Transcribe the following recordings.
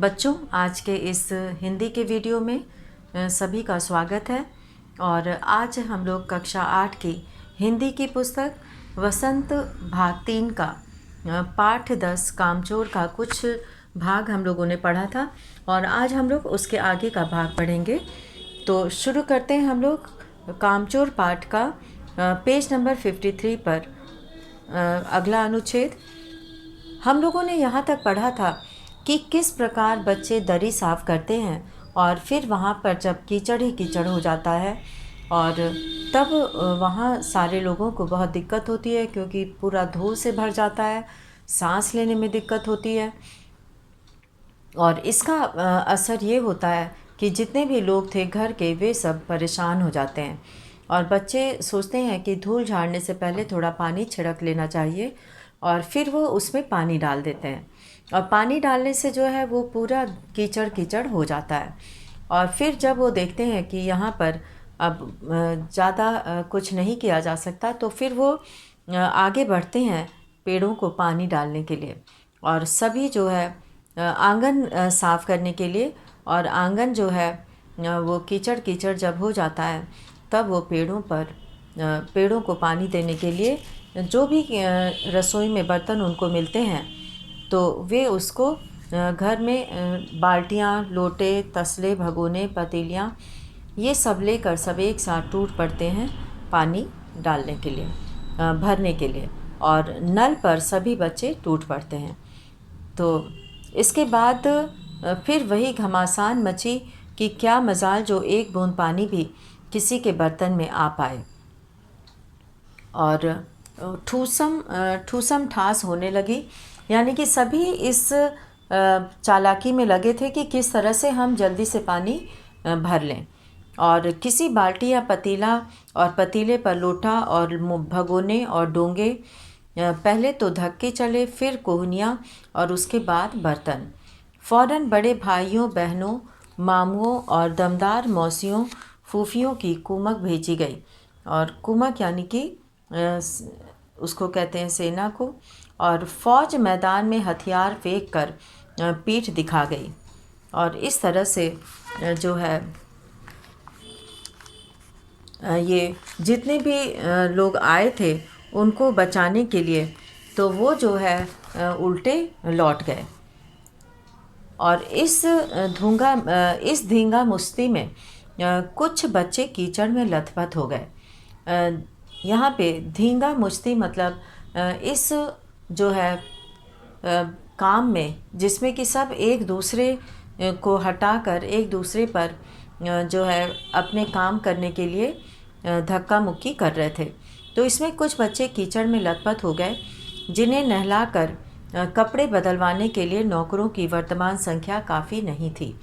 बच्चों, आज के इस हिंदी के वीडियो में सभी का स्वागत है। और आज हम लोग कक्षा 8 की हिंदी की पुस्तक वसंत भाग 3 का पाठ 10 कामचोर का कुछ भाग हम लोगों ने पढ़ा था और आज हम लोग उसके आगे का भाग पढ़ेंगे। तो शुरू करते हैं हम लोग कामचोर पाठ का पेज नंबर 53 पर अगला अनुच्छेद। हम लोगों ने यहाँ तक पढ़ा था कि किस प्रकार बच्चे दरी साफ़ करते हैं और फिर वहाँ पर जब कीचड़ ही कीचड़ हो जाता है और तब वहाँ सारे लोगों को बहुत दिक्कत होती है, क्योंकि पूरा धूल से भर जाता है, सांस लेने में दिक्कत होती है। और इसका असर ये होता है कि जितने भी लोग थे घर के, वे सब परेशान हो जाते हैं। और बच्चे सोचते हैं कि धूल झाड़ने से पहले थोड़ा पानी छिड़क लेना चाहिए और फिर वो उसमें पानी डाल देते हैं। और पानी डालने से जो है वो पूरा कीचड़ कीचड़ हो जाता है। और फिर जब वो देखते हैं कि यहाँ पर अब ज़्यादा कुछ नहीं किया जा सकता, तो फिर वो आगे बढ़ते हैं पेड़ों को पानी डालने के लिए। और सभी जो है आंगन साफ़ करने के लिए, और आंगन जो है वो कीचड़ कीचड़ जब हो जाता है तब वो पेड़ों को पानी देने के लिए जो भी रसोई में बर्तन उनको मिलते हैं तो वे उसको घर में बाल्टियाँ, लोटे, तसले, भगोने, पतीलियाँ ये सब लेकर सब एक साथ टूट पड़ते हैं पानी डालने के लिए, भरने के लिए। और नल पर सभी बच्चे टूट पड़ते हैं। तो इसके बाद फिर वही घमासान मची कि क्या मजाल जो एक बूंद पानी भी किसी के बर्तन में आ पाए। और ठूसम ठास होने लगी, यानी कि सभी इस चालाकी में लगे थे कि किस तरह से हम जल्दी से पानी भर लें। और किसी बाल्टी या पतीला और पतीले पर लोटा और भगोने और डोंगे, पहले तो धक्के चले, फिर कोहनियाँ और उसके बाद बर्तन। फ़ौरन बड़े भाइयों, बहनों, मामुओं और दमदार मौसियों, फूफियों की कुमक भेजी गई। और कुमक यानी कि उसको कहते हैं सेना को। और फ़ौज मैदान में हथियार फेंक कर पीठ दिखा गई। और इस तरह से जो है ये जितने भी लोग आए थे उनको बचाने के लिए, तो वो जो है उल्टे लौट गए। और इस धींगा मुश्ती में कुछ बच्चे कीचड़ में लथपथ हो गए। यहाँ पे धींगा मुश्ती मतलब इस जो है काम में जिसमें कि सब एक दूसरे को हटाकर एक दूसरे पर जो है अपने काम करने के लिए धक्का मुक्की कर रहे थे। तो इसमें कुछ बच्चे कीचड़ में लथपथ हो गए, जिन्हें नहलाकर कपड़े बदलवाने के लिए नौकरों की वर्तमान संख्या काफ़ी नहीं थी।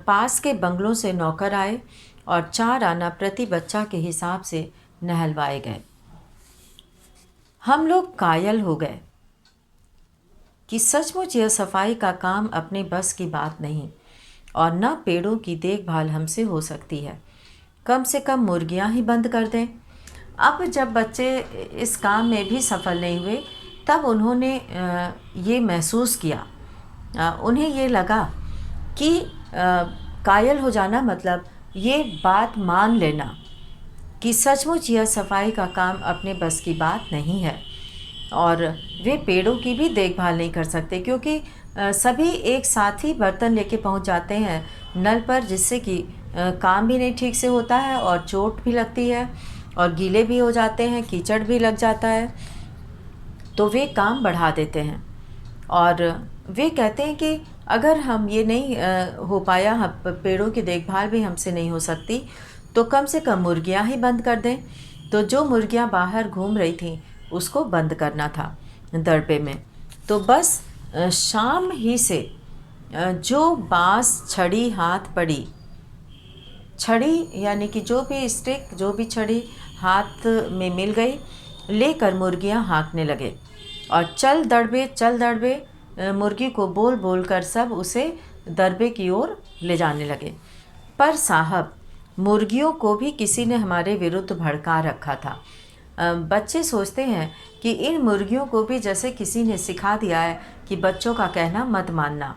पास के बंगलों से नौकर आए और 4 आना प्रति बच्चा के हिसाब से नहलवाए गए। हम लोग कायल हो गए कि सचमुच यह सफाई का काम अपने बस की बात नहीं और न पेड़ों की देखभाल हमसे हो सकती है। कम से कम मुर्गियां ही बंद कर दें। अब जब बच्चे इस काम में भी सफल नहीं हुए, तब उन्होंने ये महसूस किया, उन्हें ये लगा कि कायल हो जाना मतलब ये बात मान लेना कि सचमुच यह सफाई का काम अपने बस की बात नहीं है। और वे पेड़ों की भी देखभाल नहीं कर सकते, क्योंकि सभी एक साथ ही बर्तन लेके पहुंच जाते हैं नल पर, जिससे कि काम भी नहीं ठीक से होता है और चोट भी लगती है और गीले भी हो जाते हैं, कीचड़ भी लग जाता है। तो वे काम बढ़ा देते हैं और वे कहते हैं कि अगर हम ये नहीं हो पाया, हम पेड़ों की देखभाल भी हमसे नहीं हो सकती, तो कम से कम मुर्गियां ही बंद कर दें। तो जो मुर्गियां बाहर घूम रही थीं उसको बंद करना था दड़बे में। तो बस शाम ही से जो बाँस छड़ी हाथ पड़ी, छड़ी यानी कि जो भी स्टिक, जो भी छड़ी हाथ में मिल गई, लेकर मुर्गियां हाँकने लगे और चल दड़बे मुर्गी को बोल बोल कर सब उसे दरबे की ओर ले जाने लगे। पर साहब, मुर्गियों को भी किसी ने हमारे विरुद्ध भड़का रखा था। बच्चे सोचते हैं कि इन मुर्गियों को भी जैसे किसी ने सिखा दिया है कि बच्चों का कहना मत मानना।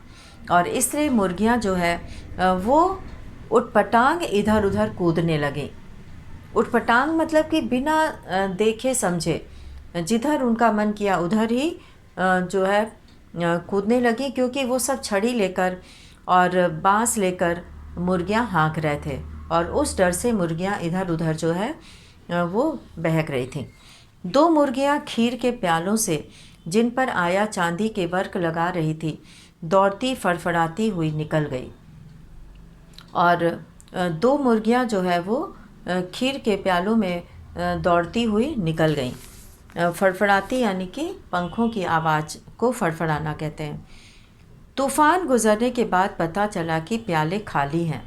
और इसलिए मुर्गियां जो है वो उटपटांग इधर उधर कूदने लगीं। उटपटांग मतलब कि बिना देखे समझे जिधर उनका मन किया उधर ही जो है कूदने लगी, क्योंकि वो सब छड़ी लेकर और बांस लेकर मुर्गियां हाँक रहे थे और उस डर से मुर्गियां इधर उधर जो है वो बहक रही थीं। दो मुर्गियां खीर के प्यालों से, जिन पर आया चांदी के वर्क लगा रही थी, दौड़ती फड़फड़ाती हुई निकल गई। और दो मुर्गियां जो है वो खीर के प्यालों में दौड़ती हुई निकल गईं। फड़फड़ाती यानी कि पंखों की आवाज़ को फड़फड़ाना कहते हैं। तूफान गुजरने के बाद पता चला कि प्याले खाली हैं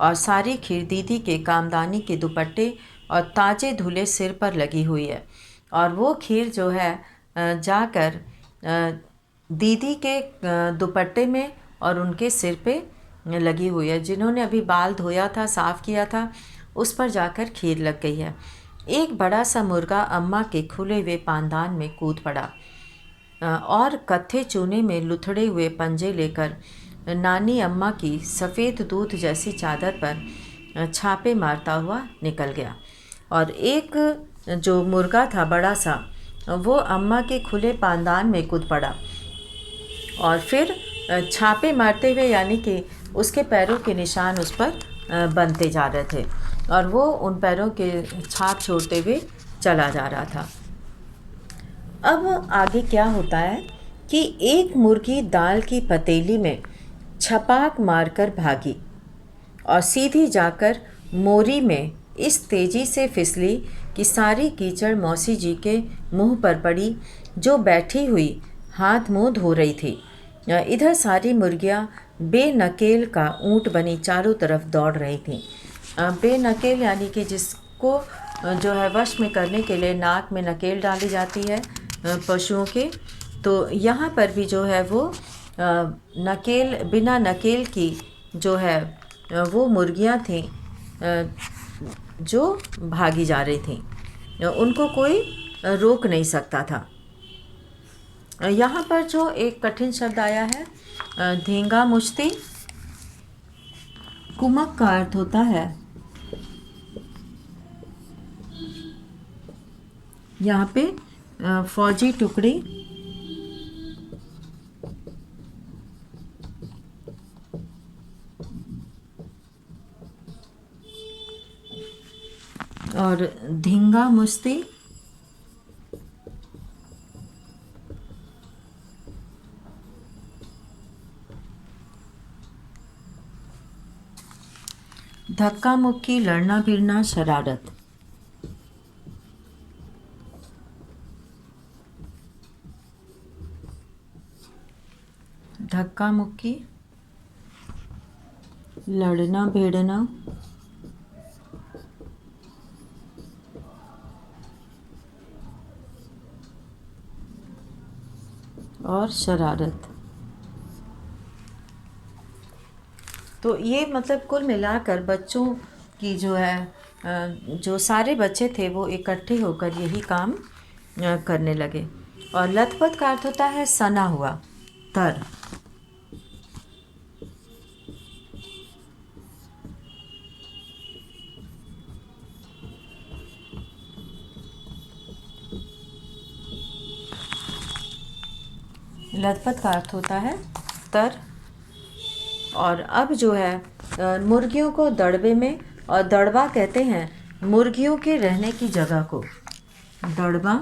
और सारी खीर दीदी के कामदानी के दुपट्टे और ताजे धुले सिर पर लगी हुई है। और वो खीर जो है जाकर दीदी के दुपट्टे में और उनके सिर पे लगी हुई है। जिन्होंने अभी बाल धोया था, साफ़ किया था, उस पर जाकर खीर लग गई है। एक बड़ा सा मुर्गा अम्मा के खुले हुए पानदान में कूद पड़ा और कत्थे चूने में लुथड़े हुए पंजे लेकर नानी अम्मा की सफ़ेद दूध जैसी चादर पर छापे मारता हुआ निकल गया। और एक जो मुर्गा था बड़ा सा, वो अम्मा के खुले पानदान में कूद पड़ा और फिर छापे मारते हुए, यानी कि उसके पैरों के निशान उस पर बनते जा रहे थे और वो उन पैरों के छाप छोड़ते हुए चला जा रहा था। अब आगे क्या होता है कि एक मुर्गी दाल की पतीली में छपाक मारकर भागी और सीधी जाकर मोरी में इस तेज़ी से फिसली कि सारी कीचड़ मौसी जी के मुंह पर पड़ी, जो बैठी हुई हाथ मुंह धो रही थी। इधर सारी मुर्गियां बेनकेल का ऊंट बनी चारों तरफ दौड़ रही थीं। बेनकेल यानी कि जिसको जो है वश में करने के लिए नाक में नकेल डाली जाती है पशुओं के, तो यहाँ पर भी जो है वो नकेल, बिना नकेल की जो है वो मुर्गियाँ थीं जो भागी जा रही थीं। उनको कोई रोक नहीं सकता था। यहाँ पर जो एक कठिन शब्द आया है धींगा मुश्ती, कुमक का अर्थ होता है यहाँ पे फौजी टुकड़ी और धींगा मुश्ती धक्का मुक्की, लड़ना भिड़ना, शरारत। धक्का मुक्की, लड़ना भिड़ना, और शरारत। तो ये मतलब कुल मिलाकर बच्चों की जो है जो सारे बच्चे थे वो इकट्ठे होकर यही काम करने लगे। और लथपथ का अर्थ होता है सना हुआ, तर। लथपथ का अर्थ होता है तर। और अब जो है मुर्गियों को दड़बे में, और दड़बा कहते हैं मुर्गियों के रहने की जगह को। दड़बा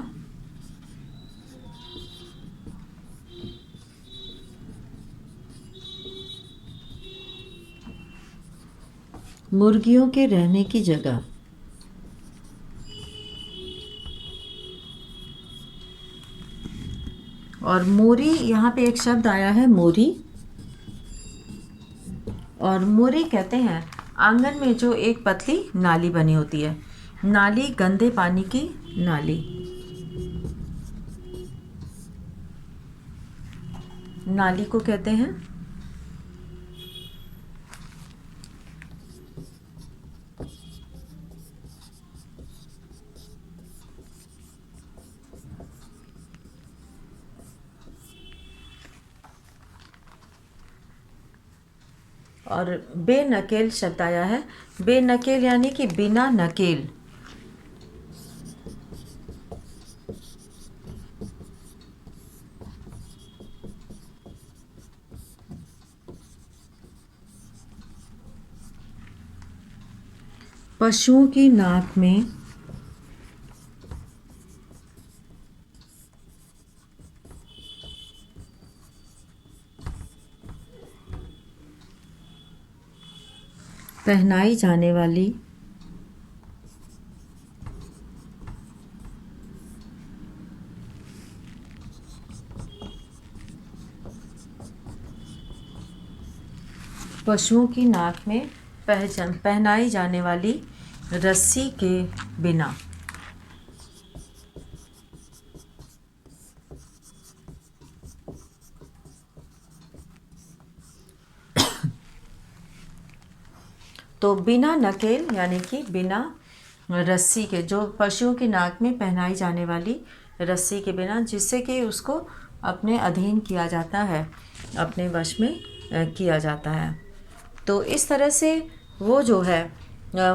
मुर्गियों के रहने की जगह। और मोरी, यहाँ पे एक शब्द आया है मोरी। और मोरी कहते हैं आंगन में जो एक पतली नाली बनी होती है। नाली, गंदे पानी की नाली। नाली को कहते हैं और बेनकेल शब्द आया है। बेनकेल यानी कि बिना नकेल। पशुओं की नाक में पहनाई जाने वाली पशुओं की नाक में पहनाई जाने वाली रस्सी के बिना। तो बिना नकेल यानी कि बिना रस्सी के, जो पशुओं की नाक में पहनाई जाने वाली रस्सी के बिना, जिससे कि उसको अपने अधीन किया जाता है, अपने वश में किया जाता है। तो इस तरह से वो जो है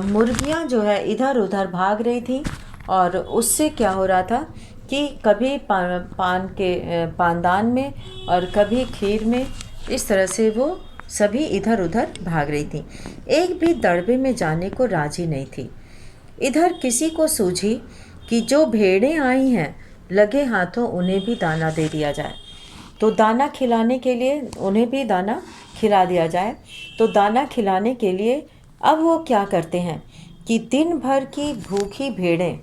मुर्गियाँ जो है इधर उधर भाग रही थी, और उससे क्या हो रहा था कि कभी पानदान में और कभी खीर में, इस तरह से वो सभी इधर उधर भाग रही थी। एक भी दड़बे में जाने को राजी नहीं थी। इधर किसी को सूझी कि जो भेड़ें आई हैं, लगे हाथों उन्हें भी दाना दे दिया जाए। तो दाना खिलाने के लिए उन्हें भी दाना खिला दिया जाए। तो दाना खिलाने के लिए अब वो क्या करते हैं कि दिन भर की भूखी भेड़ें,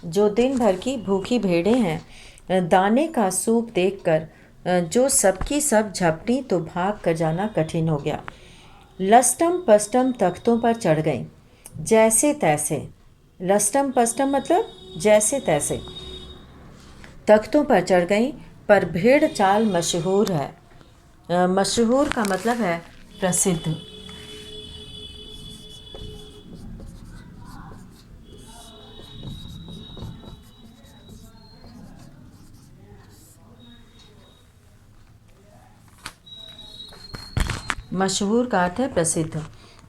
जो दिन भर की भूखी भेड़ें हैं, दाने का सूप देखकर जो सबकी सब झपटी तो भाग कर जाना कठिन हो गया। लस्टम पस्टम तख्तों पर चढ़ गईं, जैसे तैसे। लस्टम पस्टम मतलब जैसे तैसे तख्तों पर चढ़ गईं, पर भेड़ चाल मशहूर है। मशहूर का मतलब है प्रसिद्ध। मशहूर का अर्थ है प्रसिद्ध।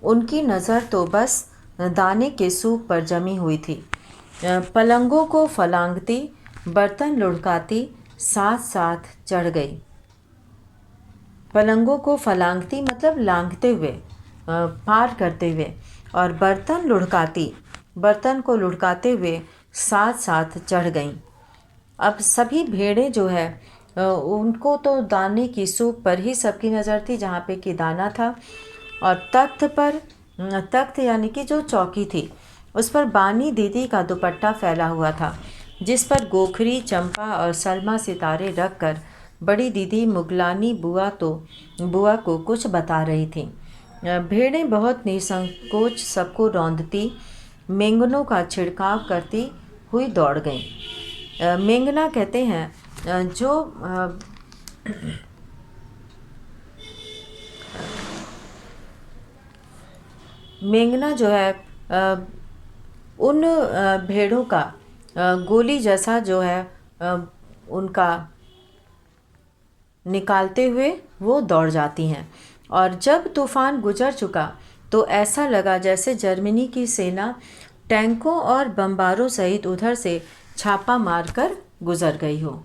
उनकी नज़र तो बस दाने के सूप पर जमी हुई थी। पलंगों को फलांगती, बर्तन लुढ़काती साथ साथ चढ़ गई। पलंगों को फलांगती मतलब लांघते हुए, पार करते हुए, और बर्तन लुढ़काती, बर्तन को लुढ़काते हुए साथ साथ चढ़ गईं। अब सभी भेड़ें जो है उनको तो दाने की सूप पर ही सबकी नज़र थी, जहाँ पे कि दाना था। और तख्त पर, तख्त यानी कि जो चौकी थी, उस पर बानी दीदी का दुपट्टा फैला हुआ था, जिस पर गोखरी, चंपा और सलमा सितारे रख कर बड़ी दीदी मुगलानी बुआ को कुछ बता रही थी। भेड़ें बहुत निसंकोच सबको रौंदती, मेंगनों का छिड़काव करती हुई दौड़ गईं। मेंगना कहते हैं जो मेंगना जो है उन भेड़ों का गोली जैसा जो है उनका निकालते हुए वो दौड़ जाती हैं। और जब तूफ़ान गुजर चुका तो ऐसा लगा जैसे जर्मनी की सेना टैंकों और बमबारों सहित उधर से छापा मारकर गुजर गई हो।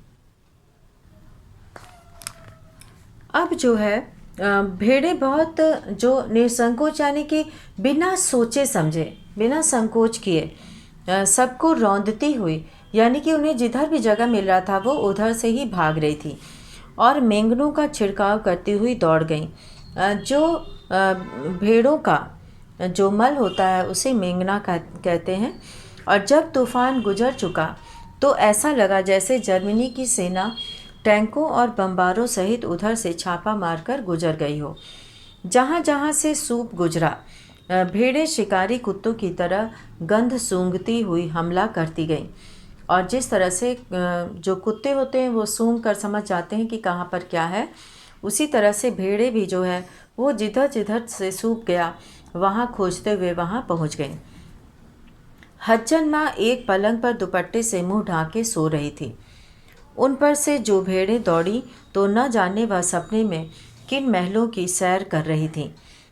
अब जो है भेड़ें बहुत जो निसंकोच यानी कि बिना सोचे समझे, बिना संकोच किए सबको रौंदती हुई, यानी कि उन्हें जिधर भी जगह मिल रहा था वो उधर से ही भाग रही थी, और मेंगनों का छिड़काव करती हुई दौड़ गईं। जो भेड़ों का जो मल होता है उसे मेंगना कहते हैं। और जब तूफ़ान गुजर चुका तो ऐसा लगा जैसे जर्मनी की सेना टैंकों और बमबारों सहित उधर से छापा मारकर गुजर गई हो। जहाँ जहाँ से सूप गुजरा, भेड़ें शिकारी कुत्तों की तरह गंध सूंघती हुई हमला करती गईं। और जिस तरह से जो कुत्ते होते हैं वो सूंघ कर समझ जाते हैं कि कहाँ पर क्या है, उसी तरह से भेड़ें भी जो है वो जिधर जिधर से सूप गया वहाँ खोजते हुए वहाँ पहुँच गईं। हज्जन माँ एक पलंग पर दुपट्टे से मुंह ढाके सो रही थी। उन पर से जो भेड़ें दौड़ी तो न जाने वह सपने में किन महलों की सैर कर रही थीं।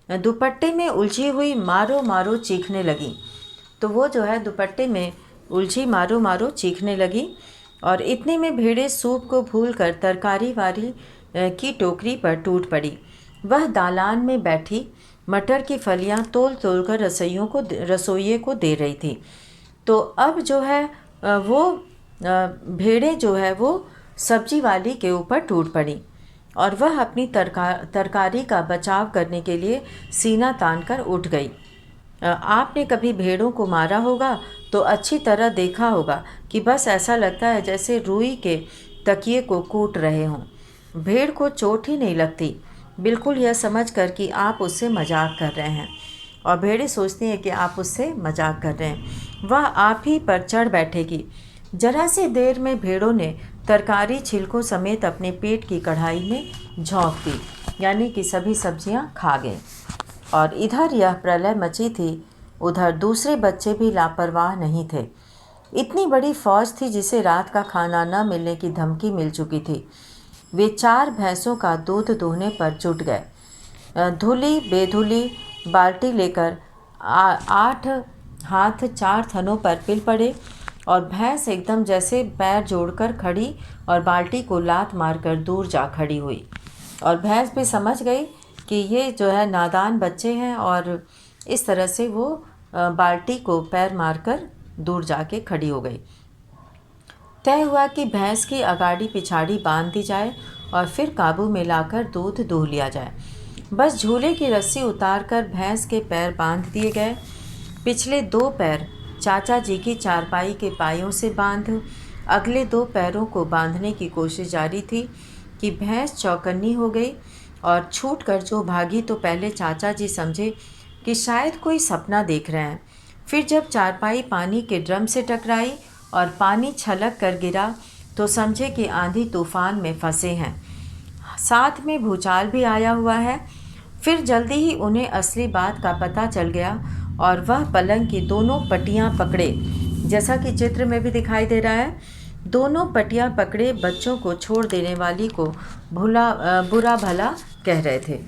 दुपट्टे में उलझी हुई मारो मारो चीखने लगी। तो वो जो है दुपट्टे में उलझी मारो मारो चीखने लगी। और इतने में भेड़े सूप को भूलकर तरकारी वाली की टोकरी पर टूट पड़ी। वह दालान में बैठी मटर की फलियां तोल तोल कर रसोइये को दे रही थी। तो अब जो है वो भेड़े जो है वो सब्जी वाली के ऊपर टूट पड़ी और वह अपनी तरकारी का बचाव करने के लिए सीना तान कर उठ गई। आपने कभी भेड़ों को मारा होगा तो अच्छी तरह देखा होगा कि बस ऐसा लगता है जैसे रुई के तकिए को कूट रहे हों। भेड़ को चोट ही नहीं लगती, बिल्कुल यह समझ कर कि आप उससे मजाक कर रहे हैं। और भेड़ें सोचती हैं कि आप उससे मजाक कर रहे हैं। वह आप ही पर चढ़ बैठेगी। जरा सी देर में भेड़ों ने तरकारी छिलकों समेत अपने पेट की कढ़ाई में झोंक दी, यानी कि सभी सब्जियां खा गए। और इधर यह प्रलय मची थी, उधर दूसरे बच्चे भी लापरवाह नहीं थे। इतनी बड़ी फौज थी जिसे रात का खाना न मिलने की धमकी मिल चुकी थी। वे 4 भैंसों का दूध दूहने पर जुट गए। धुली बेधुली बाल्टी लेकर 8 हाथ 4 थनों पर पिल पड़े और भैंस एकदम जैसे पैर जोड़कर खड़ी और बाल्टी को लात मारकर दूर जा खड़ी हुई। और भैंस भी समझ गई कि ये जो है नादान बच्चे हैं और इस तरह से वो बाल्टी को पैर मारकर दूर जाके खड़ी हो गई। तय हुआ कि भैंस की अगाड़ी पिछाड़ी बांध दी जाए और फिर काबू में लाकर दूध दूह लिया जाए। बस झूले की रस्सी उतारकर भैंस के पैर बांध दिए गए। पिछले 2 पैर चाचा जी की चारपाई के पायों से बांध अगले 2 पैरों को बांधने की कोशिश जारी थी कि भैंस चौकन्नी हो गई और छूट कर जो भागी तो पहले चाचा जी समझे कि शायद कोई सपना देख रहे हैं। फिर जब चारपाई पानी के ड्रम से टकराई और पानी छलक कर गिरा तो समझे कि आंधी तूफान में फंसे हैं, साथ में भूचाल भी आया हुआ है। फिर जल्दी ही उन्हें असली बात का पता चल गया और वह पलंग की दोनों पट्टियां पकड़े, जैसा कि चित्र में भी दिखाई दे रहा है। दोनों पट्टियां पकड़े बच्चों को छोड़ देने वाली को बुरा भला कह रहे थे।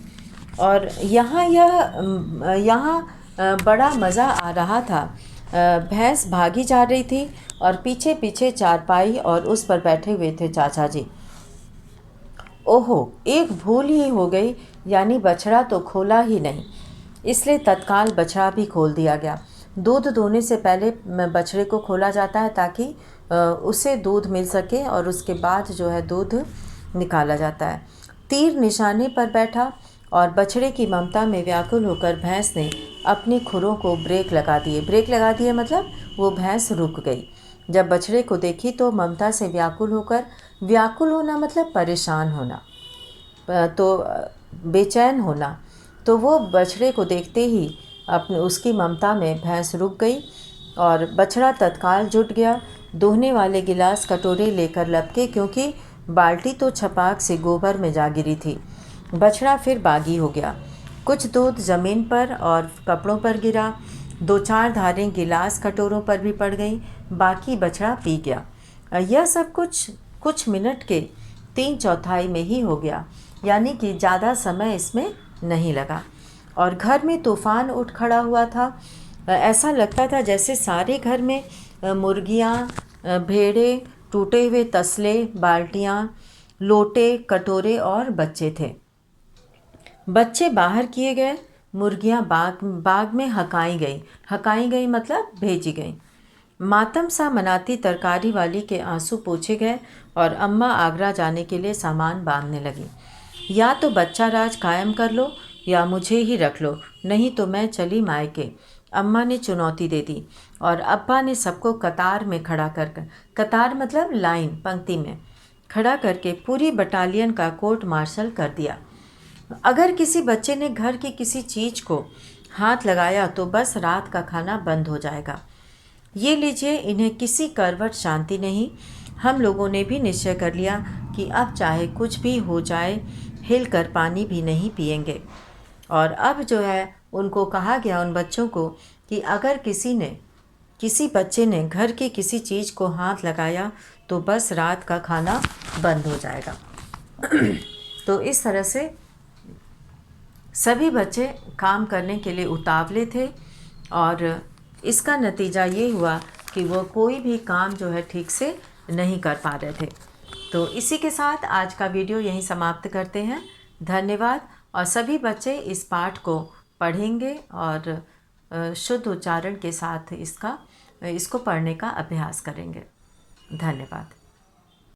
और यहाँ बड़ा मज़ा आ रहा था। भैंस भागी जा रही थी और पीछे पीछे चारपाई और उस पर बैठे हुए थे चाचा जी। ओहो, एक भूल ही हो गई, यानी बछड़ा तो खोला ही नहीं, इसलिए तत्काल बछड़ा भी खोल दिया गया। दूध दोहने से पहले बछड़े को खोला जाता है ताकि उसे दूध मिल सके और उसके बाद जो है दूध निकाला जाता है। तीर निशाने पर बैठा और बछड़े की ममता में व्याकुल होकर भैंस ने अपने खुरों को ब्रेक लगा दिए मतलब वो भैंस रुक गई। जब बछड़े को देखी तो ममता से व्याकुल होना मतलब परेशान होना, तो बेचैन होना। तो वो बछड़े को देखते ही उसकी ममता में भैंस रुक गई और बछड़ा तत्काल जुट गया। दोहने वाले गिलास कटोरे लेकर लपके, क्योंकि बाल्टी तो छपाक से गोबर में जा गिरी थी। बछड़ा फिर बागी हो गया। कुछ दूध ज़मीन पर और कपड़ों पर गिरा, 2-4 धारें गिलास कटोरों पर भी पड़ गईं, बाकी बछड़ा पी गया। यह सब कुछ मिनट के 3/4 में ही हो गया, यानी कि ज़्यादा समय इसमें नहीं लगा। और घर में तूफान उठ खड़ा हुआ था। ऐसा लगता था जैसे सारे घर में मुर्गियाँ, भेड़ें, टूटे हुए तसले, बाल्टियाँ, लोटे, कटोरे और बच्चे थे। बच्चे बाहर किए गए, मुर्गियाँ बाग में हकाई गई मतलब भेजी गई। मातम सा मनाती तरकारी वाली के आंसू पोंछे गए और अम्मा आगरा जाने के लिए सामान बांधने लगी। या तो बच्चा राज कायम कर लो या मुझे ही रख लो, नहीं तो मैं चली मायके, अम्मा ने चुनौती दे दी। और अब्बा ने सबको कतार में खड़ा कर कतार मतलब लाइन, पंक्ति में खड़ा करके पूरी बटालियन का कोर्ट मार्शल कर दिया। अगर किसी बच्चे ने घर की किसी चीज़ को हाथ लगाया तो बस रात का खाना बंद हो जाएगा। ये लीजिए, इन्हें किसी करवट शांति नहीं। हम लोगों ने भी निश्चय कर लिया कि अब चाहे कुछ भी हो जाए, हिल कर पानी भी नहीं पिएंगे। और अब जो है उनको कहा गया, उन बच्चों को, कि अगर किसी बच्चे ने घर की किसी चीज़ को हाथ लगाया तो बस रात का खाना बंद हो जाएगा। तो इस तरह से सभी बच्चे काम करने के लिए उतावले थे और इसका नतीजा ये हुआ कि वो कोई भी काम जो है ठीक से नहीं कर पा रहे थे। तो इसी के साथ आज का वीडियो यहीं समाप्त करते हैं। धन्यवाद। और सभी बच्चे इस पाठ को पढ़ेंगे और शुद्ध उच्चारण के साथ इसको पढ़ने का अभ्यास करेंगे। धन्यवाद।